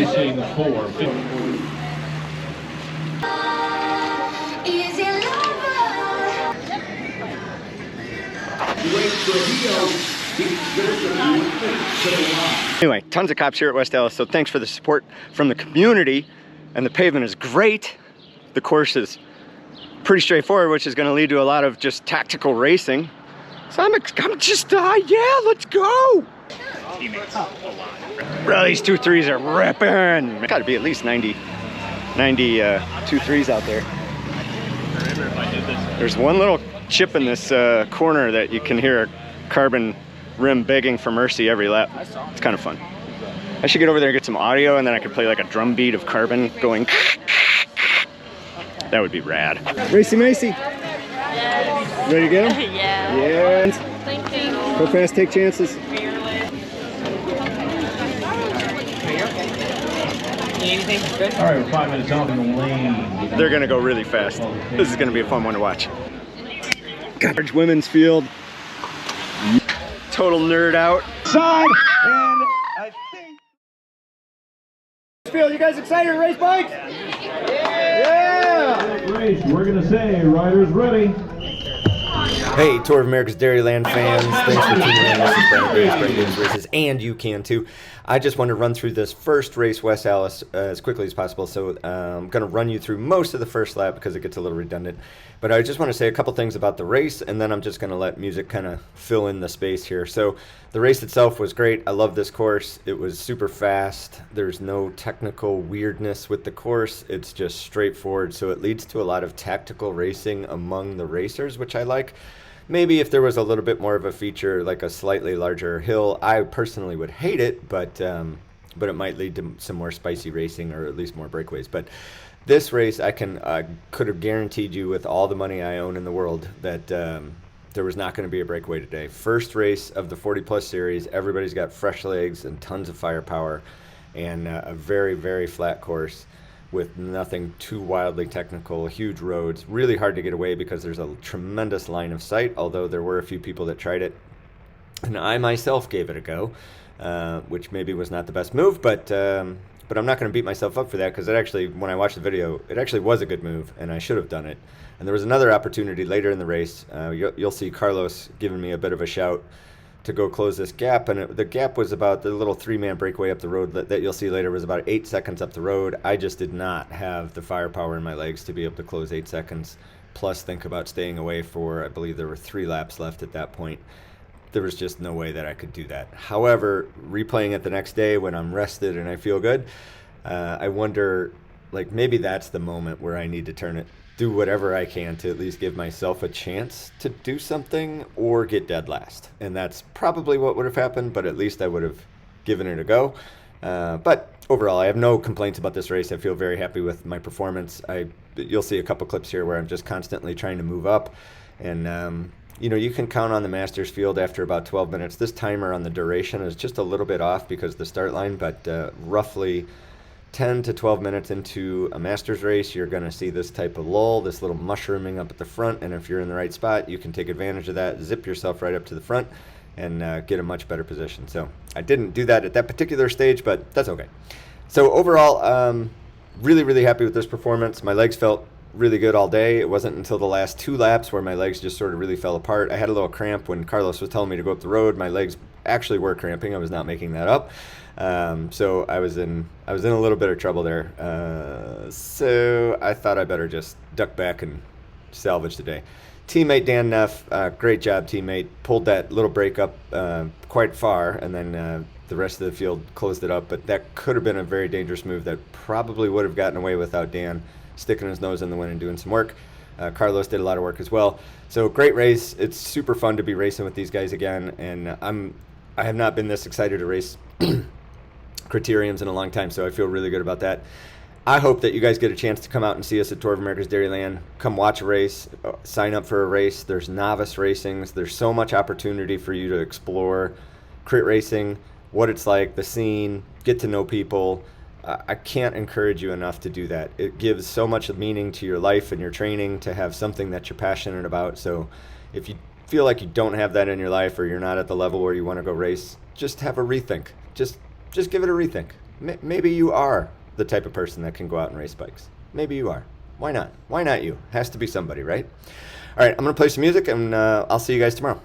racing for. Anyway, tons of cops here at West Allis, so thanks for the support from the community. And the pavement is great. The course is pretty straightforward, which is going to lead to a lot of just tactical racing. So I'm just, yeah, let's go. Bro, these 2.3s are ripping. Got to be at least 90 2.3s out there. There's one little chip in this corner that you can hear a carbon rim begging for mercy every lap. It's kind of fun. I should get over there and get some audio, and then I could play like a drum beat of carbon going. That would be rad. Racy Macy. Yes. Ready to go? Yeah. Yeah. Thank you. Go fast, take chances. All right, we're 5 minutes off in the lane. They're gonna go really fast. This is gonna be a fun one to watch. Large women's field. Total nerd out. Side, and I think. Field, you guys excited to race bikes? Yeah! Race, we're gonna say, riders ready. Hey, Tour of America's Dairyland fans, thanks for tuning in. This is Brandon Davis, Brandon Davis Races, and you can too. I just want to run through this first race, West Allis, as quickly as possible. So I'm going to run you through most of the first lap because it gets a little redundant. But I just want to say a couple things about the race, and then I'm just going to let music kind of fill in the space here. So the race itself was great. I love this course. It was super fast. There's no technical weirdness with the course. It's just straightforward. So it leads to a lot of tactical racing among the racers, which I like. Maybe if there was a little bit more of a feature, like a slightly larger hill, I personally would hate it, but it might lead to some more spicy racing or at least more breakaways. But this race, I could have guaranteed you with all the money I own in the world that there was not going to be a breakaway today. First race of the 40 plus series, everybody's got fresh legs and tons of firepower, and a very, very flat course with nothing too wildly technical, huge roads, really hard to get away because there's a tremendous line of sight, although there were a few people that tried it. And I myself gave it a go, which maybe was not the best move, but I'm not going to beat myself up for that because it actually, when I watched the video, it actually was a good move, and I should have done it. And there was another opportunity later in the race. You'll see Carlos giving me a bit of a shout to go close this gap, and the gap was about the little 3-man breakaway up the road that you'll see later was about 8 seconds up the road. I just did not have the firepower in my legs to be able to close 8 seconds, plus think about staying away for, I believe there were 3 laps left at that point. There was just no way that I could do that. However, replaying it the next day when I'm rested and I feel good, I wonder, like, maybe that's the moment where I need to do whatever I can to at least give myself a chance to do something or get dead last. And that's probably what would have happened, but at least I would have given it a go. But overall, I have no complaints about this race. I feel very happy with my performance. You'll see a couple clips here where I'm just constantly trying to move up. And, you can count on the Masters field after about 12 minutes. This timer on the duration is just a little bit off because of the start line, but roughly 10 to 12 minutes into a Masters race, you're going to see this type of lull, this little mushrooming up at the front, and if you're in the right spot, you can take advantage of that, zip yourself right up to the front, and get a much better position. So I didn't do that at that particular stage, but that's okay. So overall, really, really happy with this performance. My legs felt really good all day. It wasn't until the last 2 laps where my legs just sort of really fell apart. I had a little cramp when Carlos was telling me to go up the road. My legs actually were cramping. I was not making that up. So I was in a little bit of trouble there. So I thought I better just duck back and salvage the day. Teammate Dan Neff, great job, teammate. Pulled that little break up quite far, and then the rest of the field closed it up. But that could have been a very dangerous move that probably would have gotten away without Dan sticking his nose in the wind and doing some work. Carlos did a lot of work as well. So great race. It's super fun to be racing with these guys again, and I have not been this excited to race criteriums in a long time, so I feel really good about that. I hope that you guys get a chance to come out and see us at Tour of America's Dairyland. Come watch a race, sign up for a race. There's novice racings. There's so much opportunity for you to explore crit racing, what it's like, the scene, get to know people. I can't encourage you enough to do that. It gives so much meaning to your life and your training to have something that you're passionate about. So if you feel like you don't have that in your life, or you're not at the level where you want to go race, just have a rethink. Just give it a rethink. Maybe you are the type of person that can go out and race bikes. Maybe you are. Why not? Why not you? Has to be somebody, right? All right, I'm going to play some music, and I'll see you guys tomorrow.